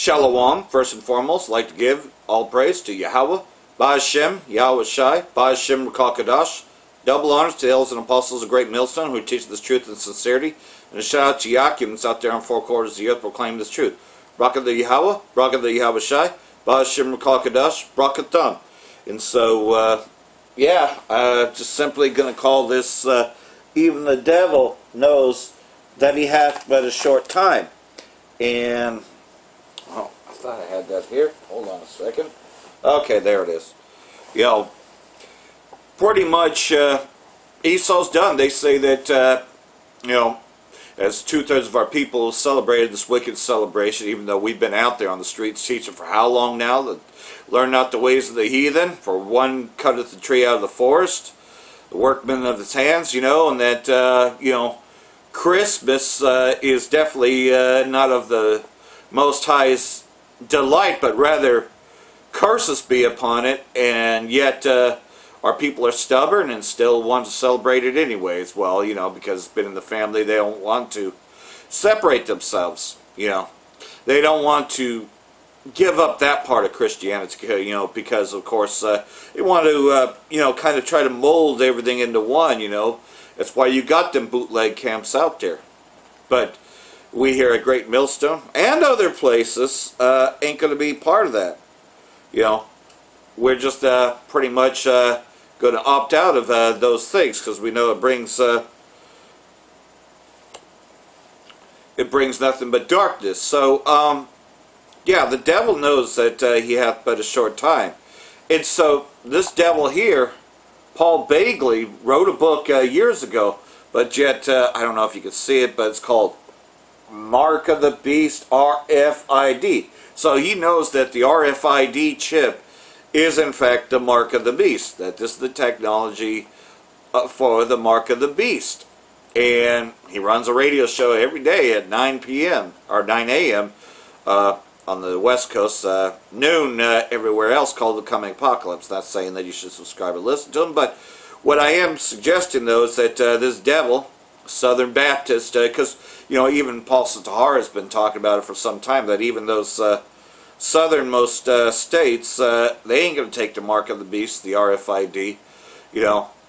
Shalom, first and foremost, I'd like to give all praise to Yahweh, Ba'ashem, Yahweh Shai, Ba'ashem Rakal Kadash. Double honors to the elders and apostles of Great Millstone who teach this truth in sincerity. And a shout out to Yakim that's out there on four quarters of the earth proclaiming this truth. Bracha the Yahweh, Bracha the Yahweh Shai, Ba'ashem Rakal Kadash, Bracha Tam. And so, just simply going to call this, even the devil knows that he hath but a short time. And, oh, I thought I had that here. Hold on a second. Okay, there it is. Pretty much Esau's done. They say that, as 2/3 of our people celebrated this wicked celebration, even though we've been out there on the streets teaching for how long now? That learn not the ways of the heathen, for one cutteth the tree out of the forest, the workman of his hands, and that, Christmas is definitely not of the Most High's delight, but rather curses be upon it, and yet our people are stubborn and still want to celebrate it anyways. Well, because it's been in the family, they don't want to separate themselves, They don't want to give up that part of Christianity, because, of course, they want to, kind of try to mold everything into one, That's why you got them bootleg camps out there. But we here at Great Millstone and other places ain't going to be part of that. We're just pretty much going to opt out of those things because we know it brings nothing but darkness. So, the devil knows that he hath but a short time. And so this devil here, Paul Bagley, wrote a book years ago, but yet, I don't know if you can see it, but it's called Mark of the Beast, RFID. So he knows that the RFID chip is in fact the Mark of the Beast, that this is the technology for the Mark of the Beast. And he runs a radio show every day at 9 p.m. or 9 a.m. On the West Coast, noon everywhere else, called The Coming Apocalypse. Not saying that you should subscribe and listen to him, but what I am suggesting, though, is that this devil, Southern Baptist, because, even Paul Satahar has been talking about it for some time, that even those southernmost states, they ain't going to take the Mark of the Beast, the RFID,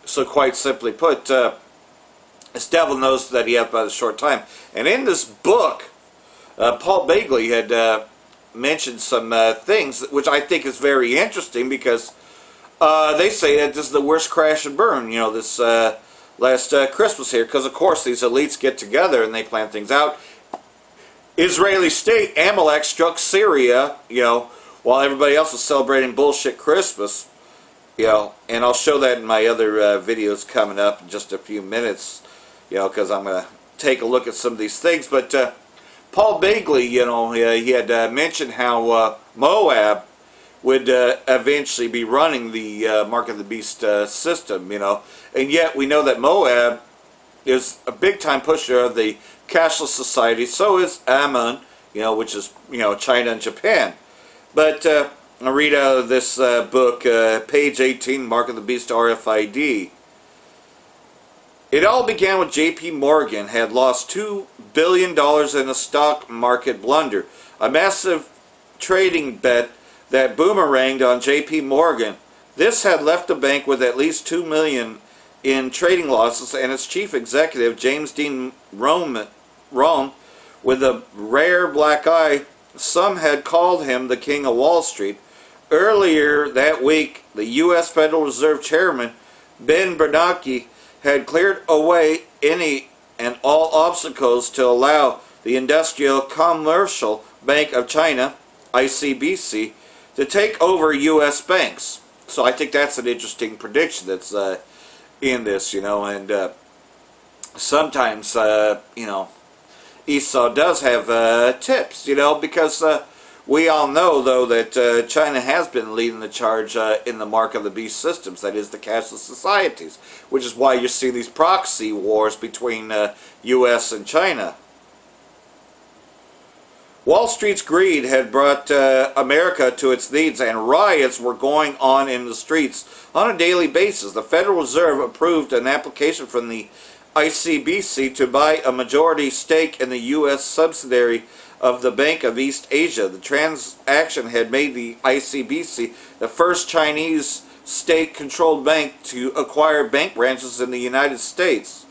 So quite simply put, this devil knows that he hath but a short time. And in this book, Paul Bagley had mentioned some things which I think is very interesting, because they say that this is the worst crash and burn, this last Christmas here, because of course these elites get together and they plan things out. Israeli state, Amalek struck Syria, while everybody else was celebrating bullshit Christmas, and I'll show that in my other videos coming up in just a few minutes, because I'm going to take a look at some of these things. But Paul Bagley, he had mentioned how Moab would eventually be running the Mark of the Beast system, and yet we know that Moab is a big-time pusher of the cashless society. So is Ammon, which is, China and Japan. But I'll read out of this book, page 18, Mark of the Beast RFID. It all began with J.P. Morgan had lost $2 billion in a stock market blunder. A massive trading bet that boomeranged on J.P. Morgan. This had left the bank with at least $2 million in trading losses, and its chief executive, James Dean Rome, with a rare black eye. Some had called him the King of Wall Street. Earlier that week, the U.S. Federal Reserve Chairman, Ben Bernanke, had cleared away any and all obstacles to allow the Industrial Commercial Bank of China, ICBC, to take over U.S. banks. So I think that's an interesting prediction that's in this, and sometimes, Esau does have tips, because we all know, though, that China has been leading the charge in the Mark of the Beast systems, that is, the cashless societies, which is why you're seeing these proxy wars between U.S. and China. Wall Street's greed had brought America to its knees, and riots were going on in the streets on a daily basis. The Federal Reserve approved an application from the ICBC to buy a majority stake in the U.S. subsidiary of the Bank of East Asia. The transaction had made the ICBC the first Chinese state-controlled bank to acquire bank branches in the United States.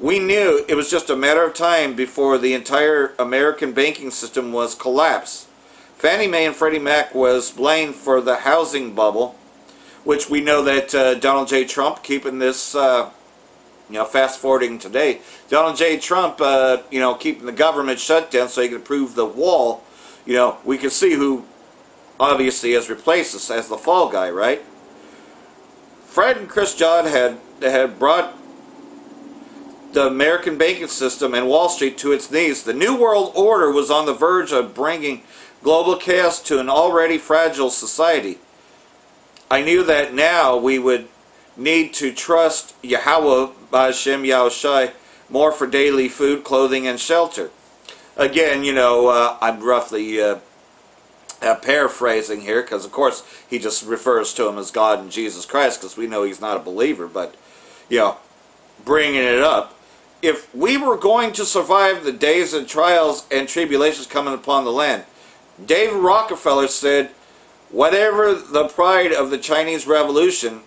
We knew it was just a matter of time before the entire American banking system was collapsed. Fannie Mae and Freddie Mac was blamed for the housing bubble, which we know that Donald J. Trump, keeping this, fast forwarding today, Donald J. Trump, keeping the government shut down so he could approve the wall. We can see who obviously has replaced us as the fall guy, right? Fred and Chris Dodd had brought the American banking system and Wall Street to its knees. The New World Order was on the verge of bringing global chaos to an already fragile society. I knew that now we would need to trust Yahweh B'Hashem Yahushai more for daily food, clothing, and shelter. Again, I'm roughly paraphrasing here, because of course he just refers to him as God and Jesus Christ, because we know he's not a believer, but, bringing it up. If we were going to survive the days of trials and tribulations coming upon the land, David Rockefeller said, whatever the pride of the Chinese Revolution,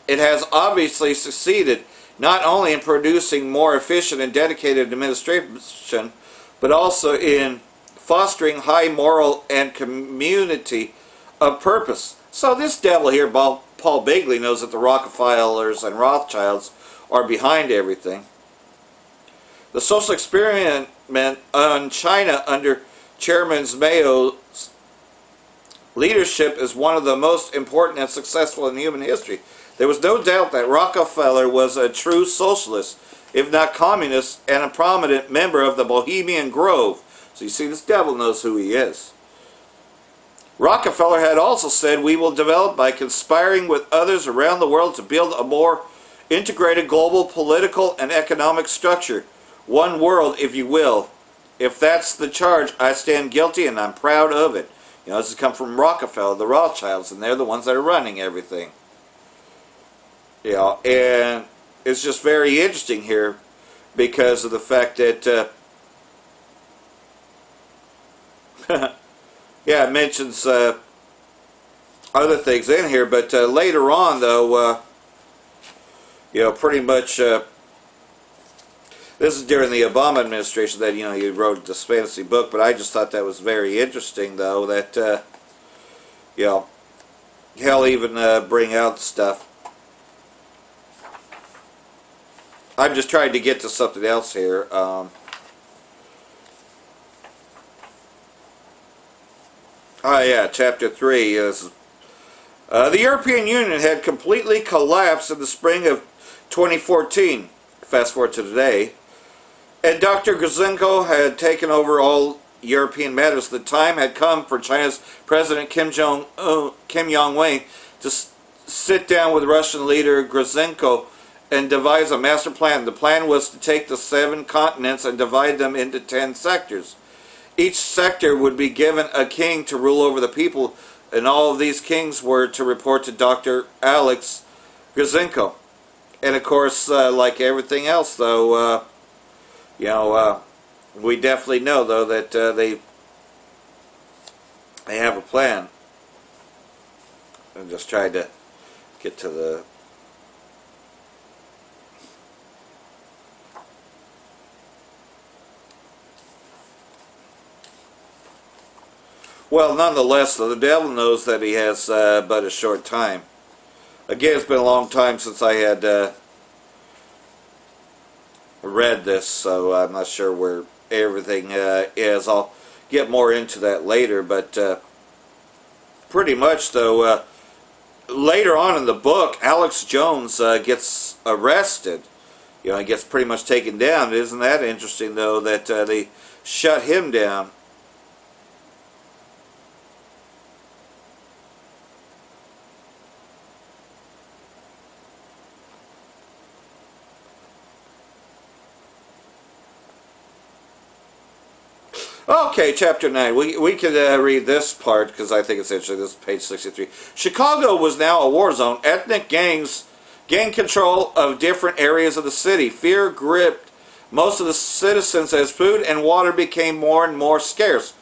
it has obviously succeeded not only in producing more efficient and dedicated administration, but also in fostering high moral and community of purpose. So this devil here, Paul Begley, knows that the Rockefellers and Rothschilds are behind everything. The social experiment on China under Chairman Mao's leadership is one of the most important and successful in human history. There was no doubt that Rockefeller was a true socialist, if not communist, and a prominent member of the Bohemian Grove. So you see, this devil knows who he is. Rockefeller had also said, we will develop by conspiring with others around the world to build a more integrated global political and economic structure. One world, if you will. If that's the charge, I stand guilty and I'm proud of it. This has come from Rockefeller, the Rothschilds, and they're the ones that are running everything. And it's just very interesting here because of the fact that, it mentions other things in here, but later on, though, pretty much, this is during the Obama administration that, he wrote this fantasy book, but I just thought that was very interesting, though, that, he'll even bring out stuff. I'm just trying to get to something else here. Oh yeah, chapter 3 is the European Union had completely collapsed in the spring of 2014. Fast forward to today, and Dr. Grzhenko had taken over all European matters. The time had come for China's President Kim Jong-un to sit down with Russian leader Grzhenko and devise a master plan. The plan was to take the 7 continents and divide them into 10 sectors. Each sector would be given a king to rule over the people, and all of these kings were to report to Dr. Alex Grzhenko. And of course, like everything else, though, we definitely know, though, that they have a plan. I'm just trying to get to the... Well, nonetheless, though, the devil knows that he has but a short time. Again, it's been a long time since I had read this, so I'm not sure where everything is. I'll get more into that later, but pretty much, though, later on in the book, Alex Jones gets arrested. He gets pretty much taken down. Isn't that interesting, though, that they shut him down? Okay, chapter 9. We could read this part because I think it's interesting. This is page 63. Chicago was now a war zone. Ethnic gangs gained control of different areas of the city. Fear gripped most of the citizens as food and water became more and more scarce.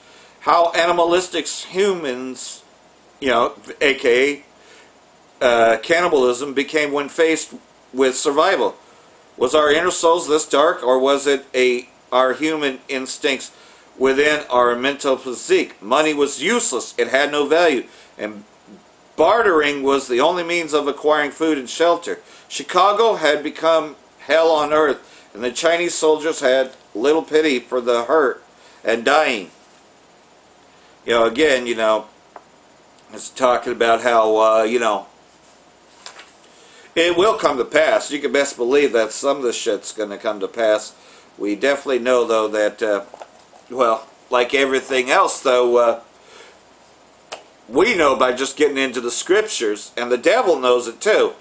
How animalistic humans, aka cannibalism, became when faced with survival. Was our inner souls this dark, or was it our human instincts within our mental physique? Money was useless, it had no value, and bartering was the only means of acquiring food and shelter. Chicago had become hell on earth, and the Chinese soldiers had little pity for the hurt and dying. Again, it's talking about how, it will come to pass. You can best believe that some of the shit's going to come to pass. We definitely know, though, that, like everything else, though, we know by just getting into the scriptures, and the devil knows it too,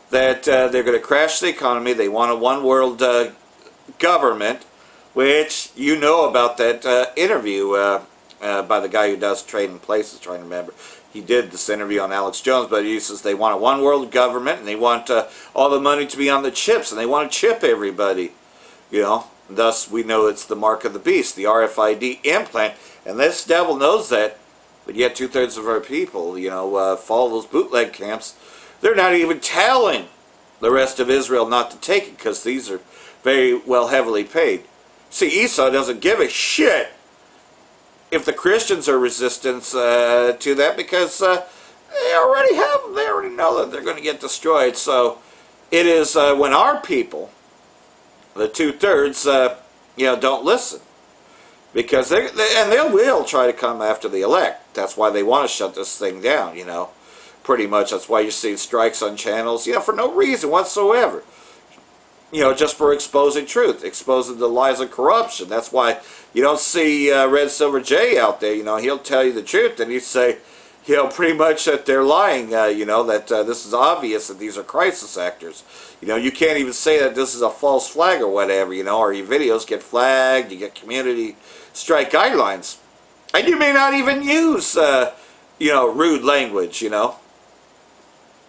that they're going to crash the economy. They want a one-world government, which you know about that interview by the guy who does Trading Places, trying to remember. He did this interview on Alex Jones, but he says they want a one-world government, and they want all the money to be on the chips, and they want to chip everybody. Thus we know it's the mark of the beast, the RFID implant, and this devil knows that, but yet 2/3 of our people, follow those bootleg camps. They're not even telling the rest of Israel not to take it, because these are very well heavily paid. See, Esau doesn't give a shit if the Christians are resistant to that, because they already have them. They already know that they're going to get destroyed. So it is when our people, the 2/3, don't listen, because they will try to come after the elect. That's why they want to shut this thing down. Pretty much. That's why you see strikes on channels. For no reason whatsoever. Just for exposing truth, exposing the lies of corruption. That's why you don't see Red Silver J out there. He'll tell you the truth, and he'd say, pretty much that they're lying. That this is obvious that these are crisis actors. You can't even say that this is a false flag or whatever. Or your videos get flagged. You get community strike guidelines, and you may not even use, rude language.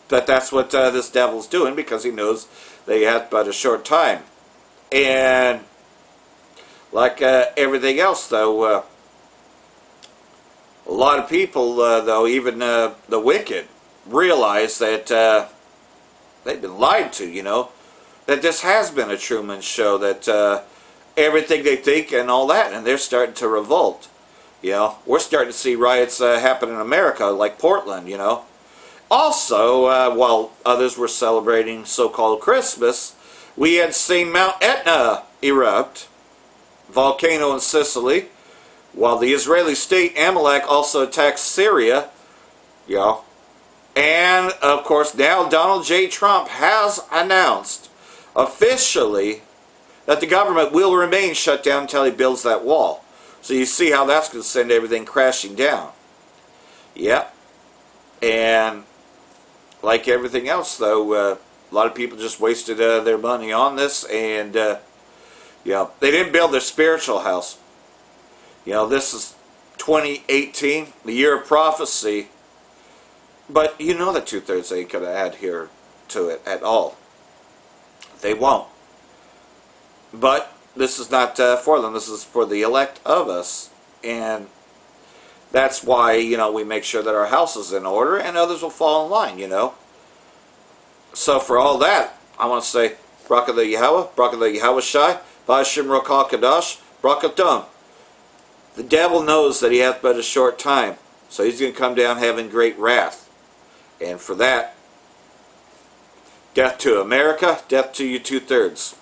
But that's what this devil's doing, because he knows they have but a short time. And like everything else, though, a lot of people, though, even the wicked, realize that they've been lied to, that this has been a Truman Show, that everything they think and all that, and they're starting to revolt. We're starting to see riots happen in America, like Portland, Also, while others were celebrating so-called Christmas, we had seen Mount Etna erupt, volcano in Sicily, while the Israeli state Amalek also attacked Syria, and of course now Donald J. Trump has announced officially that the government will remain shut down until he builds that wall. So you see how that's going to send everything crashing down. Yep. And like everything else, though, a lot of people just wasted their money on this, and they didn't build their spiritual house. This is 2018, the year of prophecy, but that 2/3 ain't going to adhere to it at all. They won't. But this is not for them. This is for the elect of us, and that's why, we make sure that our house is in order, and others will fall in line, So for all that, I want to say, Barak the Yahweh, Barak the Yahweh Shai, Vashim Rokal Kadash, Brakatum. The devil knows that he hath but a short time, so he's going to come down having great wrath. And for that, death to America, death to you 2/3.